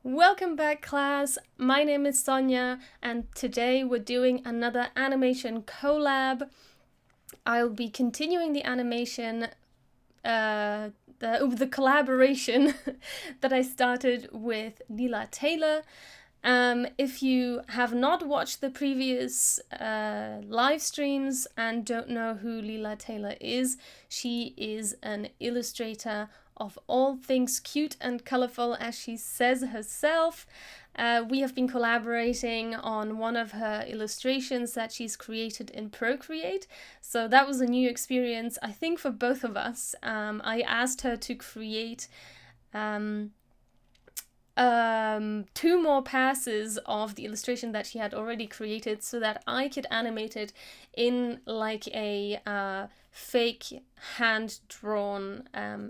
Welcome back, class. My name is Sonja, and today we're doing another animation collab. I'll be continuing the animation, the collaboration that I started with Leela Taylor. If you have not watched the previous live streams and don't know who Leela Taylor is, she is an illustrator of all things cute and colorful, as she says herself. We have been collaborating on one of her illustrations that she's created in Procreate, so that was a new experience, I think, for both of us. I asked her to create two more passes of the illustration that she had already created so that I could animate it in like a fake hand-drawn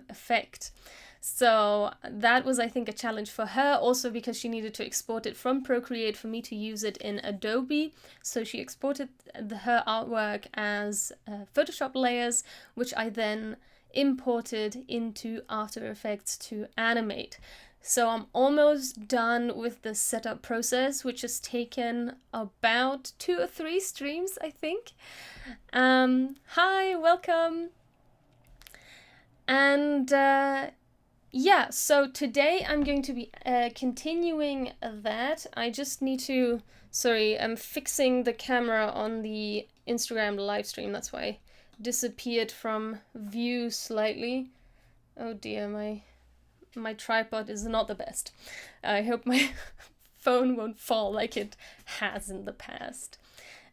effect. So that was, I think, a challenge for her, also because she needed to export it from Procreate for me to use it in Adobe. So she exported her artwork as Photoshop layers, which I then imported into After Effects to animate. So I'm almost done with the setup process, which has taken about 2 or 3 streams, I think. Hi, welcome. And yeah, so today I'm going to be continuing that. I just need to, sorry, I'm fixing the camera on the Instagram live stream. That's why I disappeared from view slightly. Oh dear, my tripod is not the best. I hope my phone won't fall like it has in the past.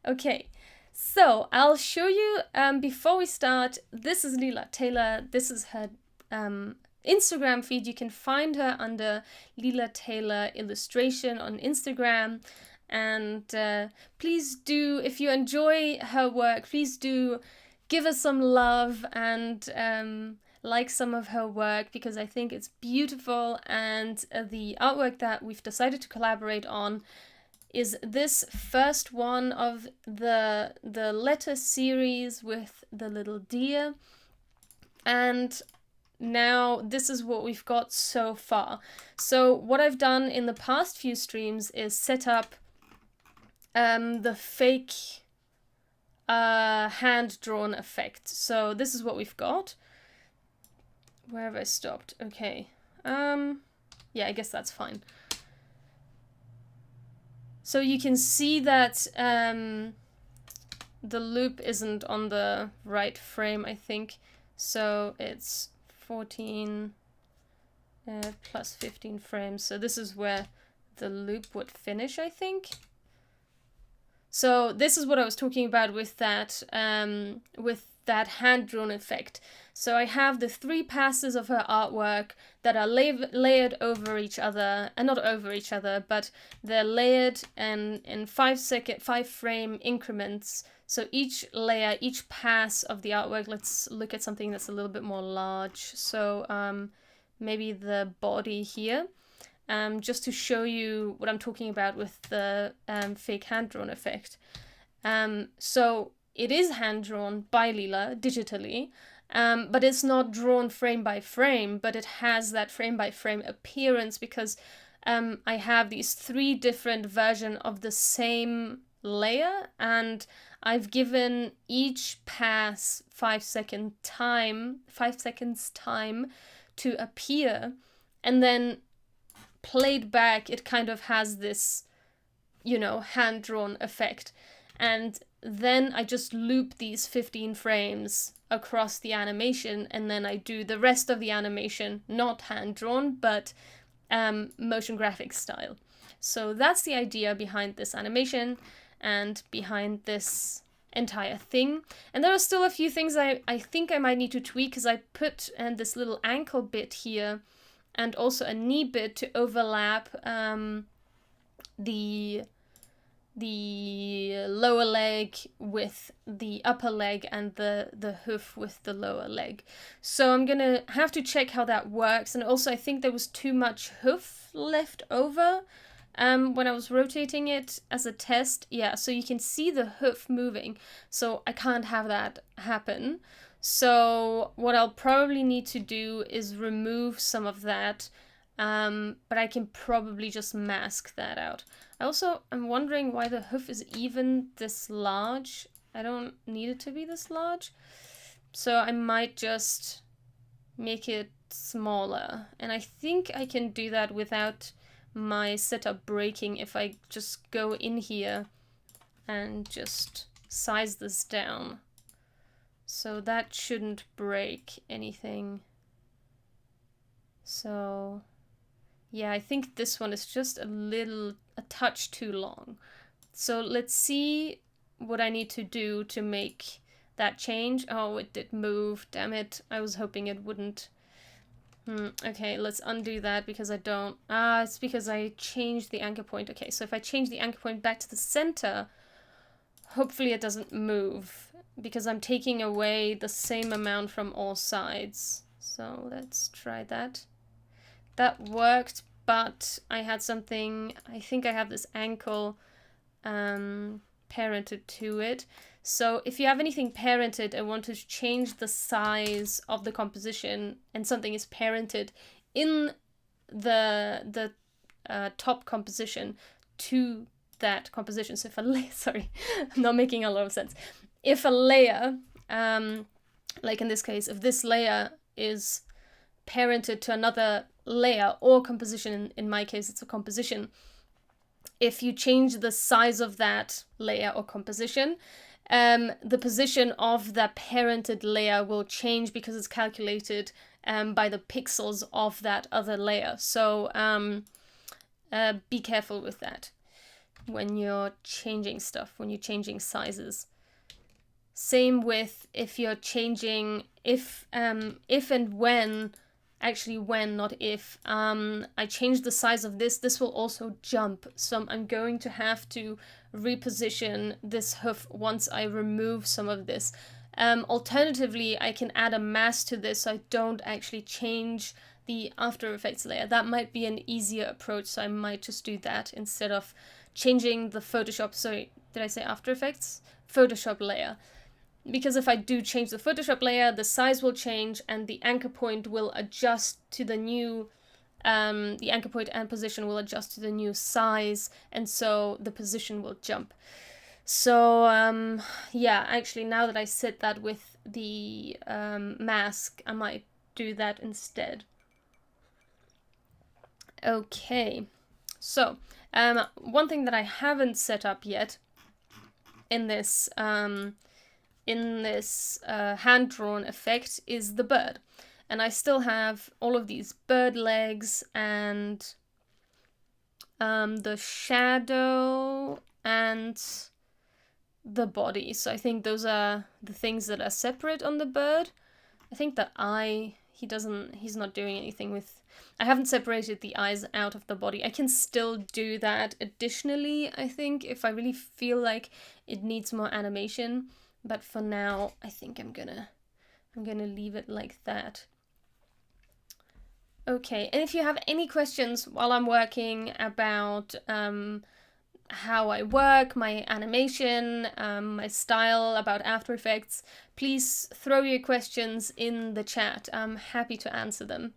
Okay, so I'll show you, before we start, this is Leela Taylor. This is her Instagram feed. You can find her under Leela Taylor Illustration on Instagram. And please do, if you enjoy her work, please do give us some love and like some of her work, because I think it's beautiful. And the artwork that we've decided to collaborate on is this first one of the letter series with the little deer. And now this is what we've got so far. So what I've done in the past few streams is set up the fake hand-drawn effect. So this is what we've got. Where have I stopped? Okay. Yeah, I guess that's fine. So you can see that the loop isn't on the right frame, I think. So it's 14 plus 15 frames. So this is where the loop would finish, I think. So this is what I was talking about with that hand-drawn effect. So I have the 3 passes of her artwork that are layered over each other, and not over each other, but they're layered in 5 frame increments. So each layer, each pass of the artwork, let's look at something that's a little bit more large. So maybe the body here. Just to show you what I'm talking about with the fake hand-drawn effect. So it is hand-drawn by Leela digitally, but it's not drawn frame by frame, but it has that frame by frame appearance because I have these 3 different versions of the same layer, and I've given each pass 5 seconds time to appear, and then played back, it kind of has this, you know, hand-drawn effect. And then I just loop these 15 frames across the animation, and then I do the rest of the animation, not hand-drawn, but motion graphics style. So that's the idea behind this animation and behind this entire thing. And there are still a few things I think I might need to tweak, because I put this little ankle bit here and also a knee bit to overlap the lower leg with the upper leg and the hoof with the lower leg. So I'm gonna have to check how that works. And also I think there was too much hoof left over when I was rotating it as a test. Yeah, so you can see the hoof moving, so I can't have that happen. So what I'll probably need to do is remove some of that but I can probably just mask that out. I'm wondering why the hoof is even this large. I don't need it to be this large. So I might just make it smaller. And I think I can do that without my setup breaking if I just go in here and just size this down. So that shouldn't break anything. So yeah, I think this one is just a touch too long. So let's see what I need to do to make that change. Oh, it did move, damn it. I was hoping it wouldn't. Okay, let's undo that because I don't... it's because I changed the anchor point. Okay, so if I change the anchor point back to the center, hopefully it doesn't move because I'm taking away the same amount from all sides. So let's try that. That worked, but I had something... I think I have this ankle parented to it. So if you have anything parented and want to change the size of the composition and something is parented in the top composition to that composition. So if a layer, sorry, I'm not making a lot of sense. If a layer, like in this case, if this layer is parented to another layer or composition, in my case it's a composition, if you change the size of that layer or composition, the position of the parented layer will change because it's calculated by the pixels of that other layer. So be careful with that when you're changing stuff, when you're changing sizes. Same with if you're changing, if and when, actually when, not if, I change the size of this, this will also jump. So I'm going to have to reposition this hoof once I remove some of this. Alternatively, I can add a mask to this so I don't actually change the After Effects layer. That might be an easier approach, so I might just do that instead of changing the Photoshop, sorry, did I say After Effects? Photoshop layer. Because if I do change the Photoshop layer, the size will change and the anchor point will adjust to the new, the anchor point and position will adjust to the new size, and so the position will jump. So yeah, actually now that I set that with the mask, I might do that instead. Okay, so one thing that I haven't set up yet in this hand-drawn effect is the bird. And I still have all of these bird legs and the shadow and the body. So I think those are the things that are separate on the bird. I think the eye, he's not doing anything with... I haven't separated the eyes out of the body. I can still do that additionally, I think, if I really feel like it needs more animation. But for now, I think I'm gonna leave it like that. Okay, and if you have any questions while I'm working about how I work, my animation, my style, about After Effects, please throw your questions in the chat. I'm happy to answer them.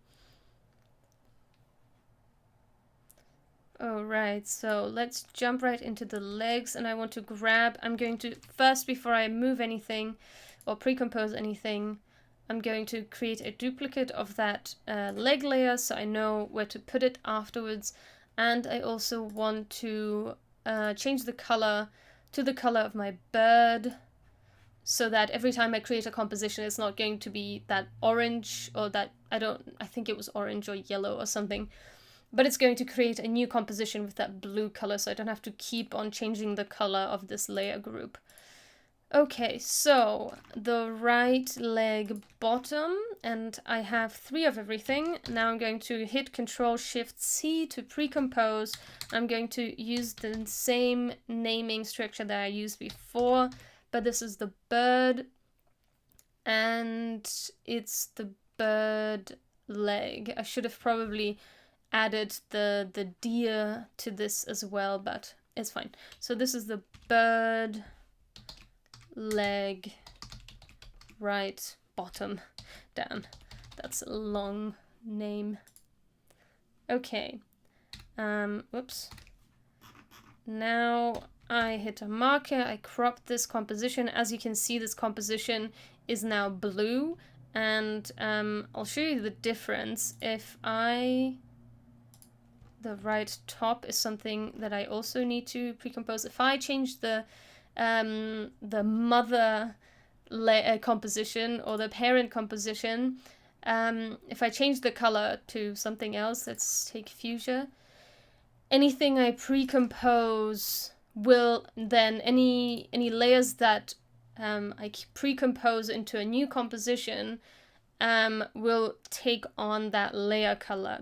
Alright, so let's jump right into the legs, and I want to grab, I'm going to, first before I move anything or pre-compose anything, I'm going to create a duplicate of that leg layer so I know where to put it afterwards, and I also want to change the color to the color of my bird so that every time I create a composition it's not going to be that orange or that, I think it was orange or yellow or something. But it's going to create a new composition with that blue color, so I don't have to keep on changing the color of this layer group. Okay, so the right leg bottom, and I have 3 of everything. Now I'm going to hit Ctrl-Shift-C to pre-compose. I'm going to use the same naming structure that I used before, but this is the bird, and it's the bird leg. I should have probably added the deer to this as well, but it's fine. So this is the bird leg right bottom down. That's a long name. Okay. Whoops. Now I hit a marker, I crop this composition. As you can see, this composition is now blue, and I'll show you the difference. If the right top is something that I also need to pre-compose. If I change the mother composition or the parent composition, if I change the color to something else, let's take fuchsia, anything I pre-compose will then, any layers that I pre-compose into a new composition will take on that layer color.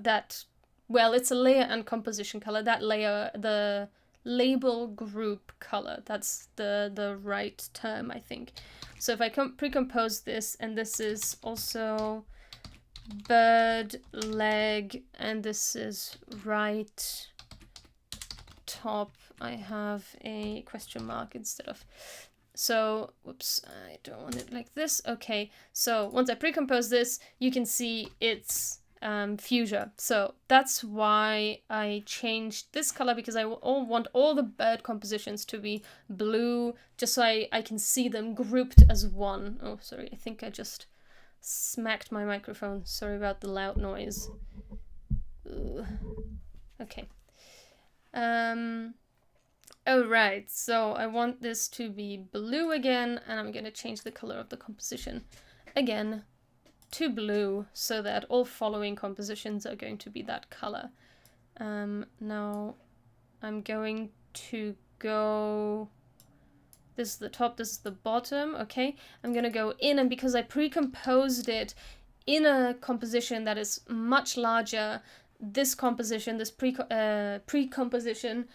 Well, it's a layer and composition color. That layer, the label group color, that's the right term, I think. So if I pre-compose this, and this is also bird leg, and this is right top, I have a question mark instead of, so whoops, I don't want it like this. Okay, so once I pre-compose this, you can see it's fuchsia. So that's why I changed this color, because I want all the bird compositions to be blue, just so I can see them grouped as one. Oh, sorry, I think I just smacked my microphone. Sorry about the loud noise. Ugh. Okay. Oh, right, so I want this to be blue again, and I'm going to change the color of the composition again to blue, so that all following compositions are going to be that color. Now I'm going to go, this is the top, this is the bottom. Okay, I'm going to go in, and because I pre-composed it in a composition that is much larger, this composition, this pre-composition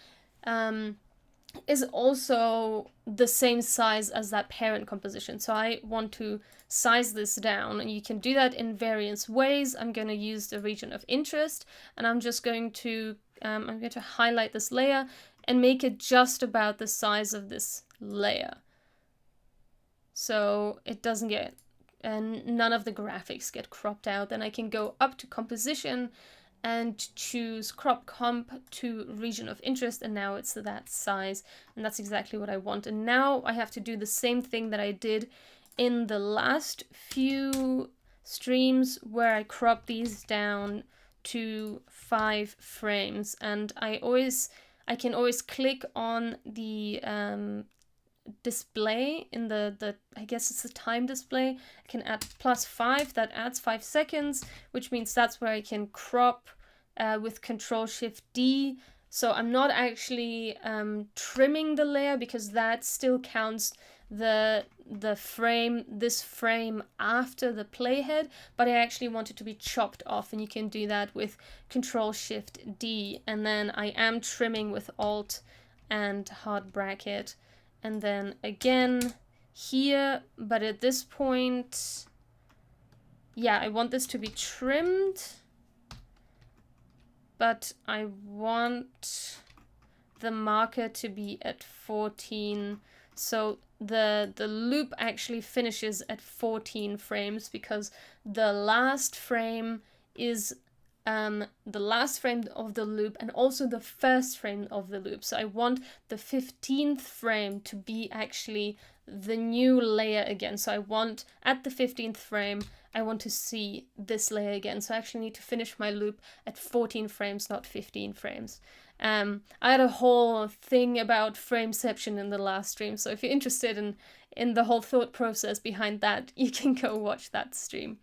is also the same size as that parent composition. So I want to size this down, and you can do that in various ways. I'm going to use the region of interest, and I'm just going to highlight this layer and make it just about the size of this layer, so it doesn't get, and none of the graphics get cropped out. Then I can go up to composition and choose crop comp to region of interest, and now it's that size, and that's exactly what I want. And now I have to do the same thing that I did in the last few streams, where I crop these down to 5 frames, and I can always click on the display in the I guess it's the time display. I can add +5, that adds 5 seconds, which means that's where I can crop with Control-Shift-D. So I'm not actually trimming the layer, because that still counts the frame, this frame after the playhead, but I actually want it to be chopped off, and you can do that with Control-Shift-D, and then I am trimming with Alt and hard bracket. And then again here, but at this point, yeah, I want this to be trimmed, but I want the marker to be at 14. So the loop actually finishes at 14 frames, because the last frame is the last frame of the loop, and also the first frame of the loop. So I want the 15th frame to be actually the new layer again. So I want, at the 15th frame, I want to see this layer again. So I actually need to finish my loop at 14 frames, not 15 frames. I had a whole thing about frameception in the last stream, so if you're interested in the whole thought process behind that, you can go watch that stream.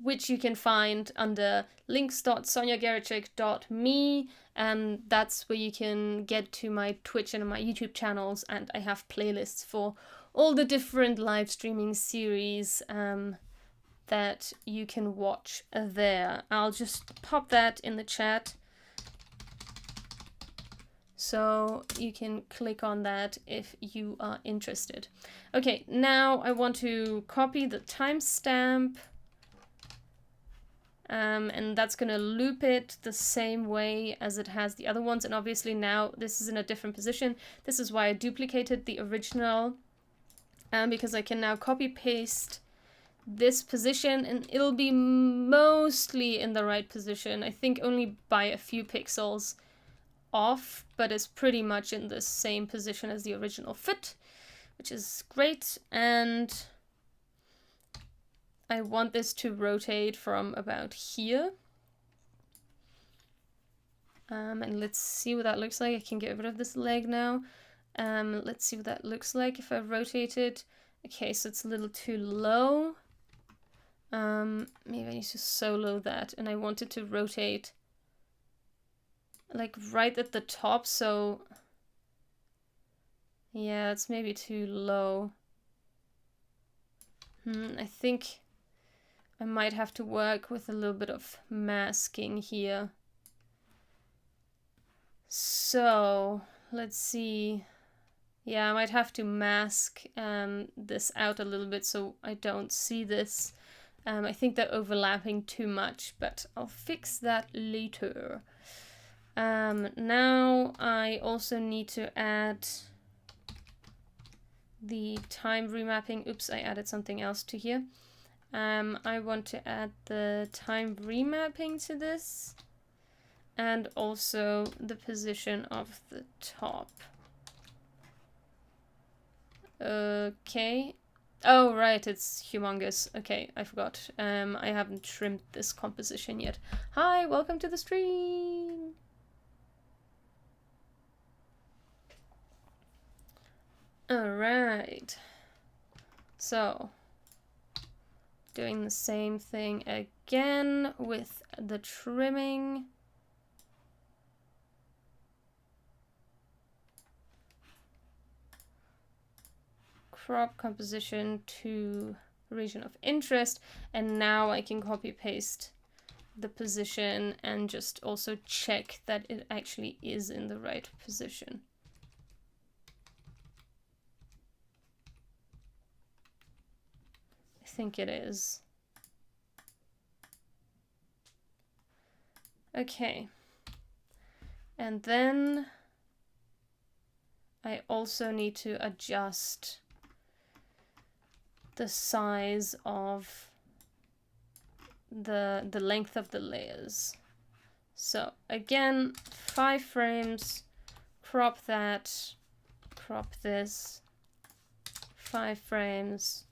Which you can find under links.sonjagericek.me, and that's where you can get to my Twitch and my YouTube channels, and I have playlists for all the different live streaming series that you can watch there. I'll just pop that in the chat, so you can click on that if you are interested. Okay, now I want to copy the timestamp. And that's going to loop it the same way as it has the other ones. And obviously now this is in a different position. This is why I duplicated the original, because I can now copy paste this position, and it'll be mostly in the right position. I think only by a few pixels off, but it's pretty much in the same position as the original fit, which is great. And I want this to rotate from about here. And let's see what that looks like. I can get rid of this leg now. Let's see what that looks like if I rotate it. Okay, so it's a little too low. Maybe I need to solo that, and I want it to rotate like right at the top, so yeah, it's maybe too low. I think I might have to work with a little bit of masking here. So let's see. Yeah, I might have to mask this out a little bit so I don't see this. I think they're overlapping too much, but I'll fix that later. Now I also need to add the time remapping. Oops, I added something else to here. I want to add the time remapping to this, and also the position of the top. Okay. Oh, right, it's humongous. Okay, I forgot. I haven't trimmed this composition yet. Hi, welcome to the stream! Alright. So, doing the same thing again with the trimming. Crop composition to region of interest, and now I can copy paste the position and just also check that it actually is in the right position. I think it is. Okay. And then I also need to adjust the size of the length of the layers. So again, 5 frames, crop that, crop this, 5 frames,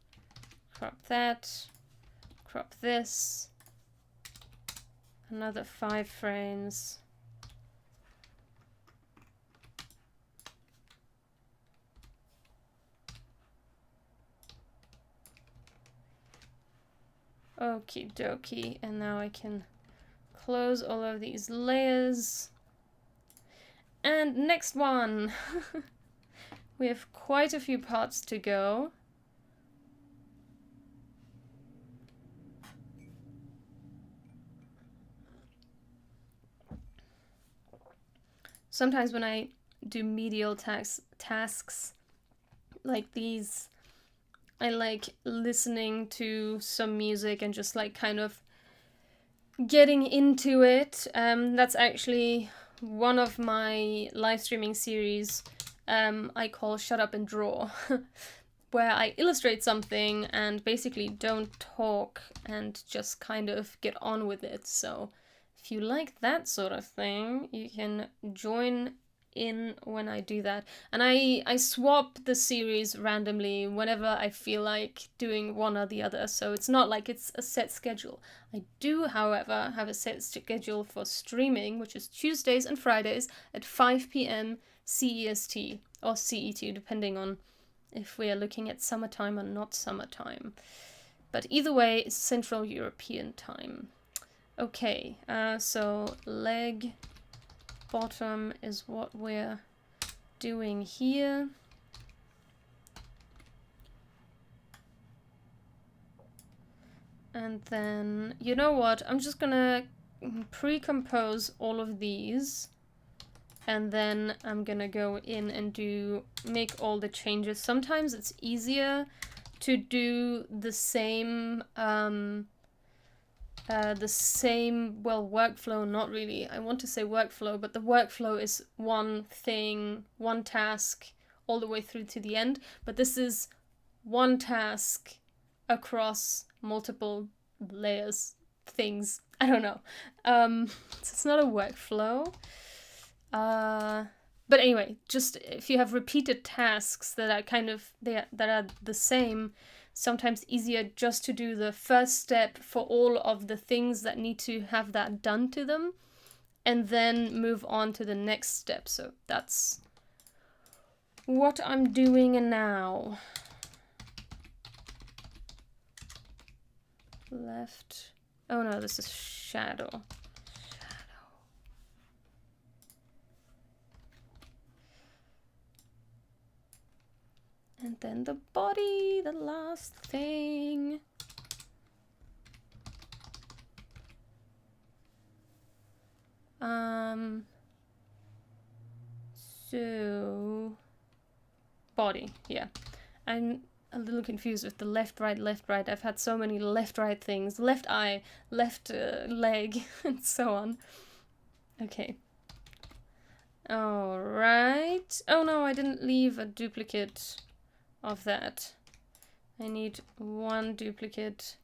crop that, crop this, another 5 frames, okie dokie, and now I can close all of these layers. And next one! We have quite a few parts to go. Sometimes when I do medial tasks like these, I like listening to some music and just like kind of getting into it. That's actually one of my live streaming series I call Shut Up and Draw, where I illustrate something and basically don't talk and just kind of get on with it. So if you like that sort of thing, you can join in when I do that. And I swap the series randomly whenever I feel like doing one or the other, so it's not like it's a set schedule. I do, however, have a set schedule for streaming, which is Tuesdays and Fridays at 5 p.m. CEST or CET, depending on if we are looking at summertime or not summertime. But either way, it's Central European time. Okay, so leg bottom is what we're doing here. And then, you know what, I'm just gonna pre-compose all of these, and then I'm gonna go in and make all the changes. Sometimes it's easier to do the same workflow, not really. I want to say workflow, but the workflow is one thing, one task, all the way through to the end. But this is one task across multiple layers things. I don't know. So it's not a workflow. But anyway, just if you have repeated tasks that are that are the same, sometimes easier just to do the first step for all of the things that need to have that done to them, and then move on to the next step. So that's what I'm doing now. Left. Oh no, this is shadow. And then the body, the last thing. So body, yeah. I'm a little confused with the left, right, left, right. I've had so many left, right things. Left eye, left leg, and so on. Okay. All right. Oh no, I didn't leave a duplicate of that. I need one duplicate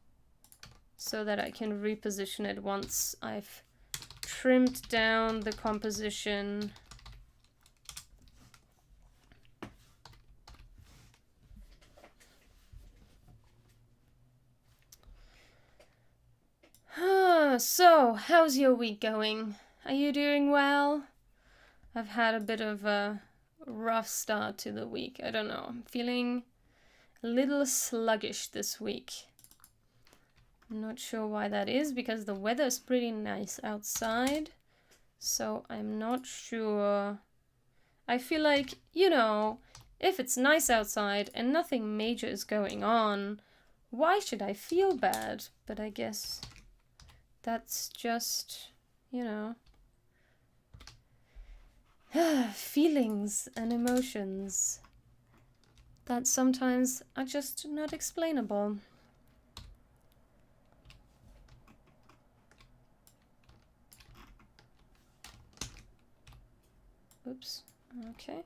so that I can reposition it once I've trimmed down the composition. So, how's your week going? Are you doing well? I've had a bit of a rough start to the week. I don't know. I'm feeling a little sluggish this week. I'm not sure why that is, because the weather is pretty nice outside. So I'm not sure. I feel like, you know, if it's nice outside and nothing major is going on, why should I feel bad? But I guess that's just, you know, feelings and emotions that sometimes are just not explainable. Oops, okay.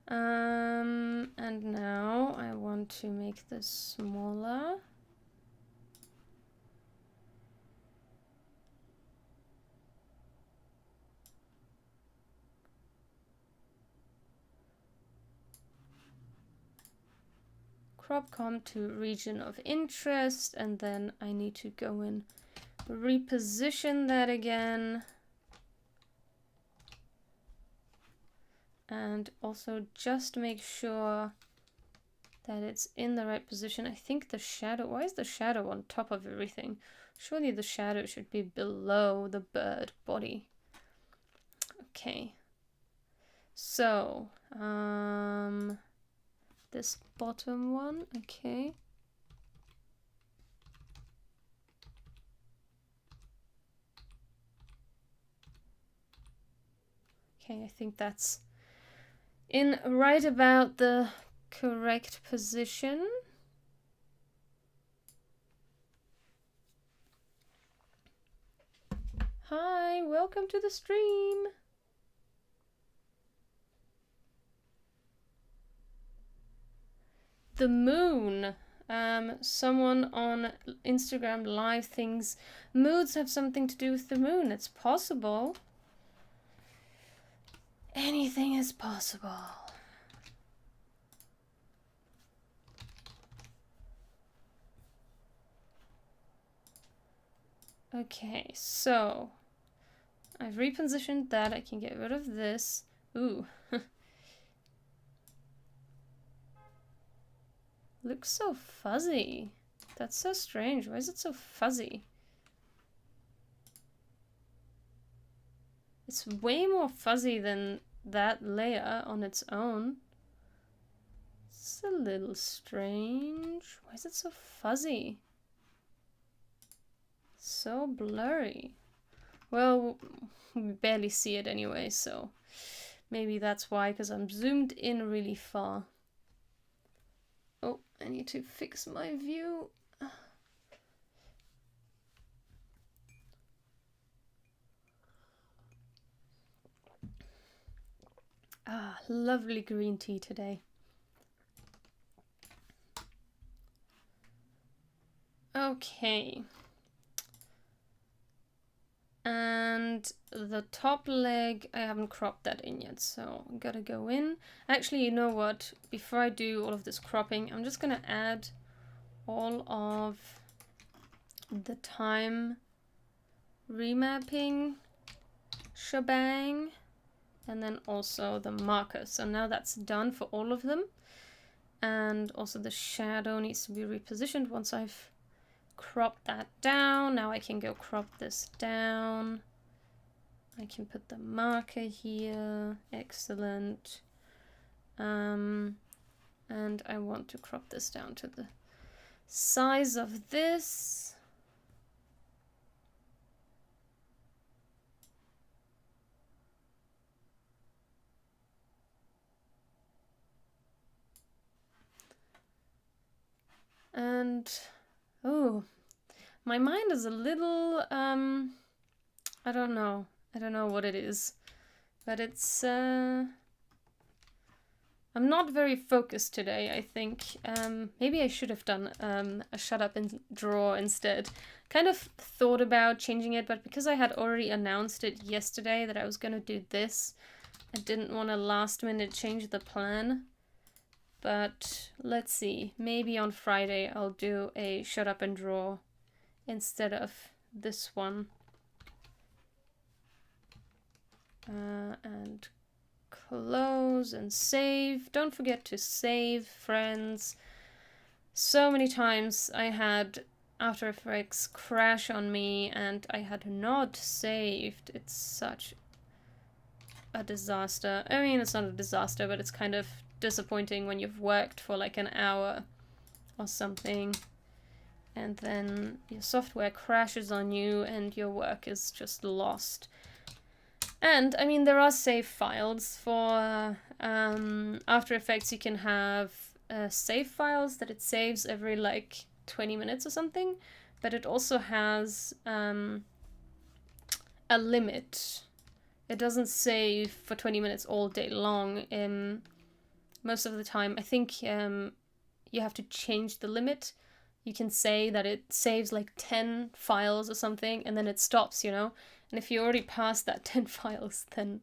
And now I want to make this smaller. Crop comp to region of interest, and then I need to go and reposition that again. And also just make sure that it's in the right position. I think the shadow, why is the shadow on top of everything? Surely the shadow should be below the bird body. Okay. So, this bottom one, okay. Okay, I think that's in right about the correct position. Hi, welcome to the stream. The moon. Someone on Instagram live thinks moods have something to do with the moon. It's possible. Anything is possible. Okay, so I've repositioned that. I can get rid of this. Ooh. Looks so fuzzy. That's so strange. Why is it so fuzzy? It's way more fuzzy than that layer on its own. It's a little strange. Why is it so fuzzy? So blurry. Well, we barely see it anyway, so maybe that's why, because I'm zoomed in really far. Oh, I need to fix my view. Ah, lovely green tea today. Okay. And the top leg, I haven't cropped that in yet, so I'm gonna go in. Actually, you know what? Before I do all of this cropping, I'm just gonna add all of the time remapping shebang, and then also the marker. So now that's done for all of them. And also the shadow needs to be repositioned once I've cropped that down. Now I can go crop this down. I can put the marker here. Excellent. And I want to crop this down to the size of this. And oh, my mind is a little I don't know what it is, but it's I'm not very focused today, I think. Maybe I should have done a shut up and draw instead. Kind of thought about changing it, but because I had already announced it yesterday that I was gonna do this, I didn't want to last minute change the plan. But let's see, maybe on Friday I'll do a shut up and draw instead of this one. And close and save. Don't forget to save, friends. So many times I had After Effects crash on me and I had not saved. It's such a disaster. I mean, it's not a disaster, but it's kind of disappointing when you've worked for like an hour or something and then your software crashes on you and your work is just lost. And I mean, there are save files for After Effects. You can have save files that it saves every like 20 minutes or something, but it also has a limit. It doesn't save for 20 minutes all day long. Most of the time, I think you have to change the limit. You can say that it saves like 10 files or something, and then it stops, you know? And if you already passed that 10 files, then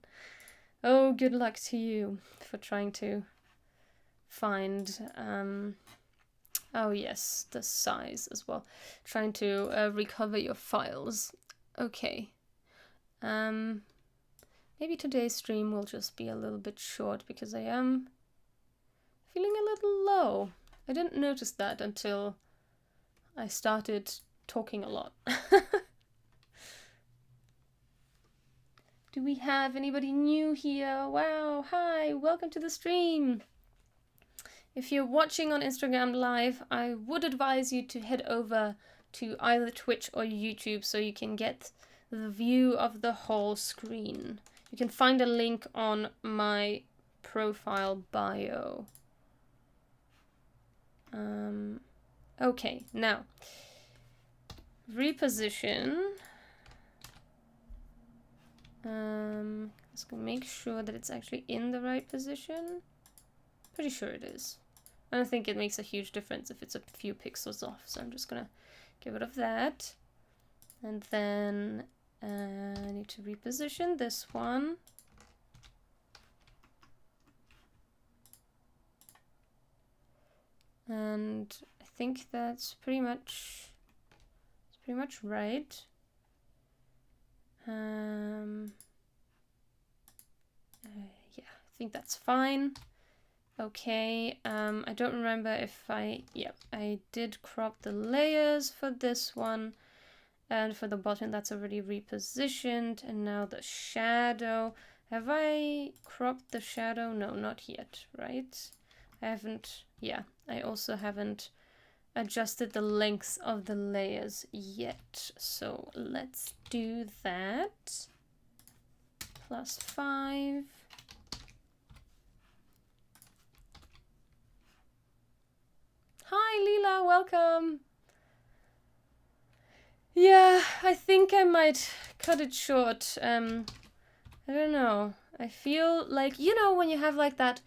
oh, good luck to you for trying to find, oh yes, the size as well. Trying to recover your files. Okay. Maybe today's stream will just be a little bit short because I am feeling a little low. I didn't notice that until I started talking a lot. Do we have anybody new here? Wow, hi, welcome to the stream. If you're watching on Instagram Live, I would advise you to head over to either Twitch or YouTube so you can get the view of the whole screen. You can find a link on my profile bio. Okay, now, reposition. Let's go make sure that it's actually in the right position. Pretty sure it is. I don't think it makes a huge difference if it's a few pixels off, so I'm just gonna get rid of that. And then I need to reposition this one. And I think that's pretty much right. Yeah, I think that's fine. Okay, I don't remember if I did crop the layers for this one, and for the bottom that's already repositioned, and now the shadow. Have I cropped the shadow? No, not yet, right? I haven't, yeah, I also haven't adjusted the length of the layers yet, so let's do that. +5. Hi Leela, welcome. Yeah, I think I might cut it short. I don't know. I feel like, you know, when you have like that,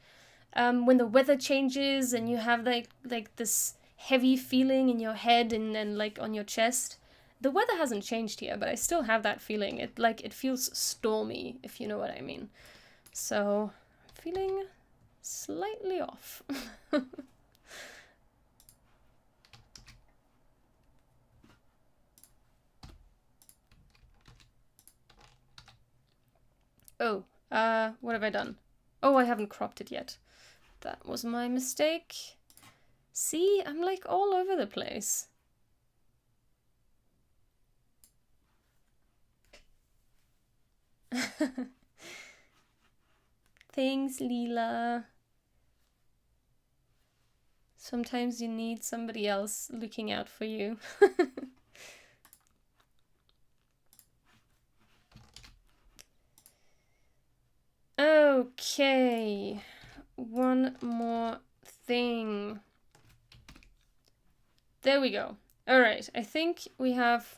when the weather changes and you have like this heavy feeling in your head and like on your chest. The weather hasn't changed here, but I still have that feeling. It feels stormy, if you know what I mean. So I'm feeling slightly off. Oh, what have I done? Oh, I haven't cropped it yet. That was my mistake. See, I'm like all over the place. Thanks, Leela. Sometimes you need somebody else looking out for you. Okay, one more thing. There we go. All right, I think we have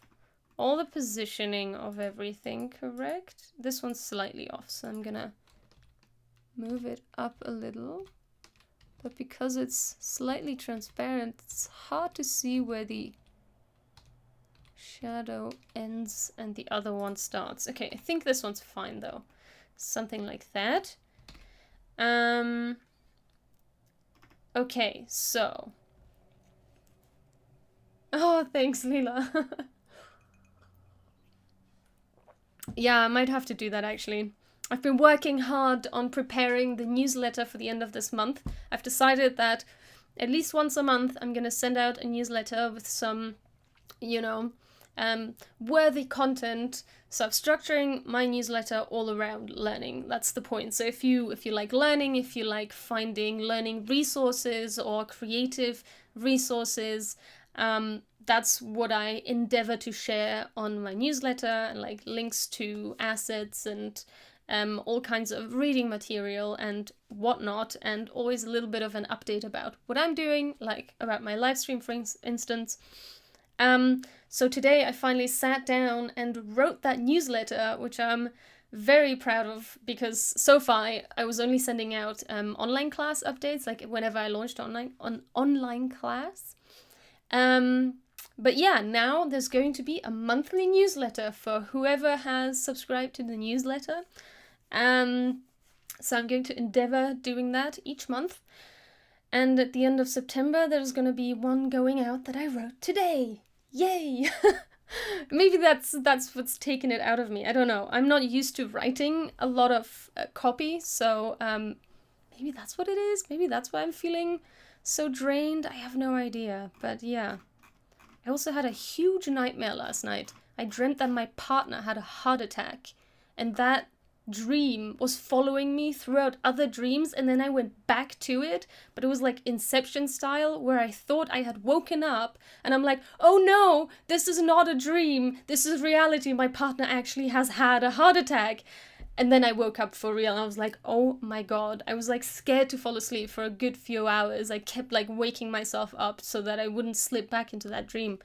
all the positioning of everything correct. This one's slightly off, so I'm gonna move it up a little. But because it's slightly transparent, it's hard to see where the shadow ends and the other one starts. Okay, I think this one's fine though. Something like that. Okay, so. Oh, thanks, Leela. Yeah, I might have to do that actually. I've been working hard on preparing the newsletter for the end of this month. I've decided that at least once a month I'm gonna send out a newsletter with some, you know, worthy content. So I'm structuring my newsletter all around learning. That's the point. So if you like learning, if you like finding learning resources or creative resources, that's what I endeavor to share on my newsletter, and like links to assets and all kinds of reading material and whatnot, and always a little bit of an update about what I'm doing, like about my live stream, for instance. So today I finally sat down and wrote that newsletter, which I'm very proud of, because so far I was only sending out online class updates, like whenever I launched online class. But yeah, now there's going to be a monthly newsletter for whoever has subscribed to the newsletter. So I'm going to endeavor doing that each month. And at the end of September, there's going to be one going out that I wrote today. Yay! Maybe that's what's taken it out of me. I don't know. I'm not used to writing a lot of copy, so maybe that's what it is. Maybe that's why I'm feeling so drained. I have no idea. But yeah. I also had a huge nightmare last night. I dreamt that my partner had a heart attack, and that dream was following me throughout other dreams, and then I went back to it, but it was like Inception style, where I thought I had woken up, and I'm like, oh no, this is not a dream, this is reality, my partner actually has had a heart attack. And then I woke up for real and I was like, oh my god. I was like scared to fall asleep for a good few hours. I kept like waking myself up so that I wouldn't slip back into that dream.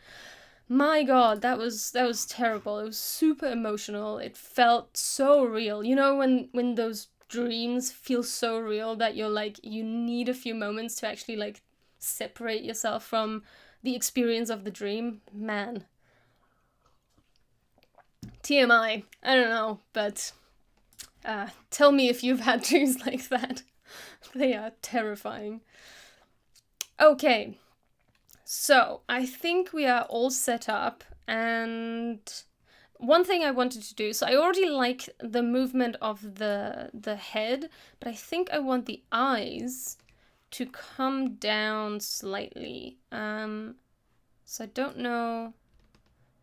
My god, that was terrible. It was super emotional. It felt so real. You know when those dreams feel so real that you're like, you need a few moments to actually like separate yourself from the experience of the dream? Man. TMI. I don't know, but tell me if you've had dreams like that. They are terrifying. Okay, so I think we are all set up, and one thing I wanted to do, so I already like the movement of the head, but I think I want the eyes to come down slightly. So I don't know.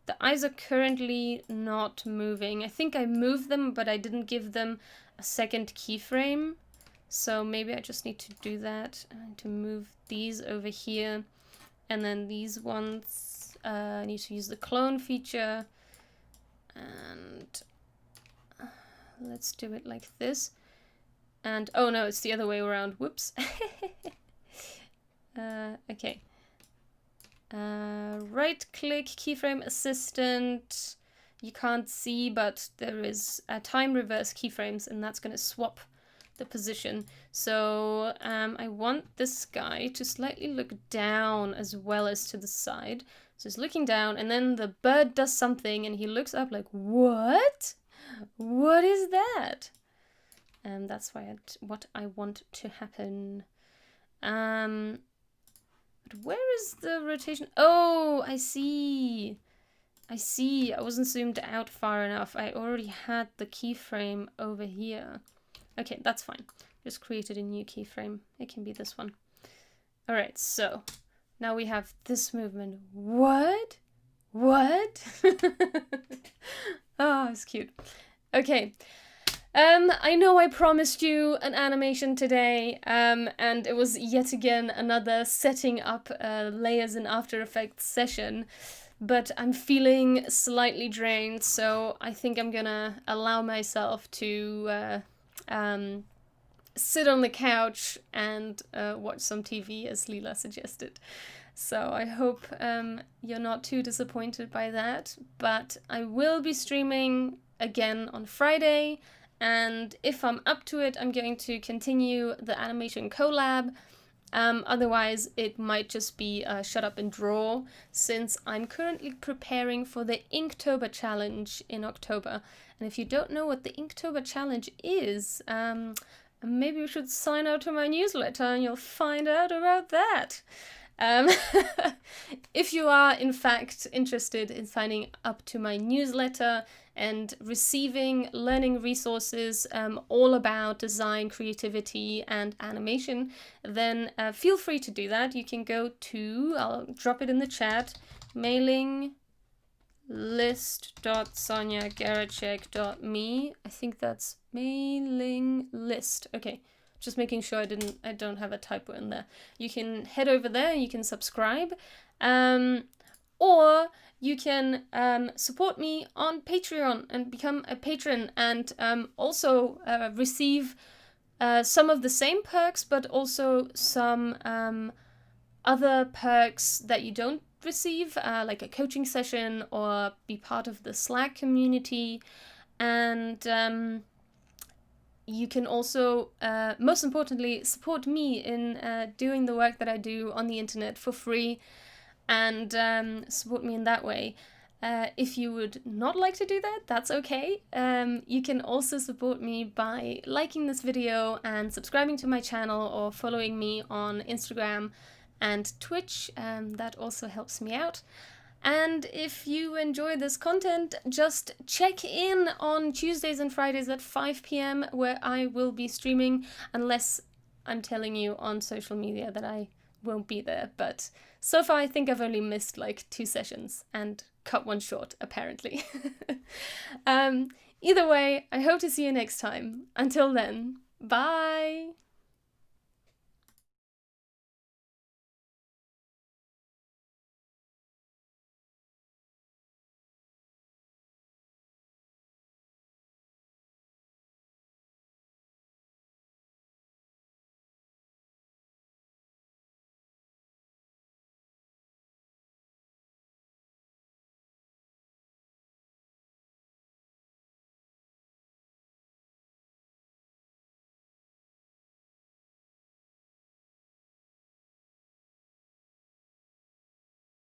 The eyes are currently not moving. I think I moved them, but I didn't give them a second keyframe. So maybe I just need to do that. I need to move these over here. And then these ones, I need to use the clone feature. And let's do it like this. And, oh no, it's the other way around. Whoops. Okay. Right click, keyframe assistant. You can't see, but there is a time reverse keyframes, and that's going to swap the position. So I want this guy to slightly look down as well as to the side. So he's looking down, and then the bird does something, and he looks up like, what? What is that? And that's what I want to happen. But where is the rotation? Oh, I see. I see. I wasn't zoomed out far enough. I already had the keyframe over here. Okay, that's fine. Just created a new keyframe. It can be this one. All right, so now we have this movement. What? What? Oh, it's cute. Okay. I know I promised you an animation today, and it was yet again another setting up layers in After Effects session, but I'm feeling slightly drained, so I think I'm gonna allow myself to sit on the couch and watch some TV, as Leela suggested. So I hope you're not too disappointed by that, but I will be streaming again on Friday, and if I'm up to it, I'm going to continue the animation collab. Otherwise, it might just be shut up and draw, since I'm currently preparing for the Inktober challenge in October. And if you don't know what the Inktober challenge is, maybe you should sign up to my newsletter and you'll find out about that. If you are in fact interested in signing up to my newsletter and receiving learning resources all about design, creativity and animation, then feel free to do that. You can go to, I'll drop it in the chat, mailinglist.sonjagaracek.me. I think that's mailing list. Okay. Just making sure I don't have a typo in there. You can head over there, you can subscribe, or you can support me on Patreon and become a patron, and also receive some of the same perks, but also some other perks that you don't receive, like a coaching session, or be part of the Slack community, and you can also, most importantly, support me in doing the work that I do on the internet for free, and support me in that way. If you would not like to do that, that's okay. You can also support me by liking this video and subscribing to my channel, or following me on Instagram and Twitch. That also helps me out. And if you enjoy this content, just check in on Tuesdays and Fridays at 5 p.m. where I will be streaming, unless I'm telling you on social media that I won't be there. But so far I think I've only missed like 2 sessions and cut one short, apparently. Either way, I hope to see you next time. Until then, bye!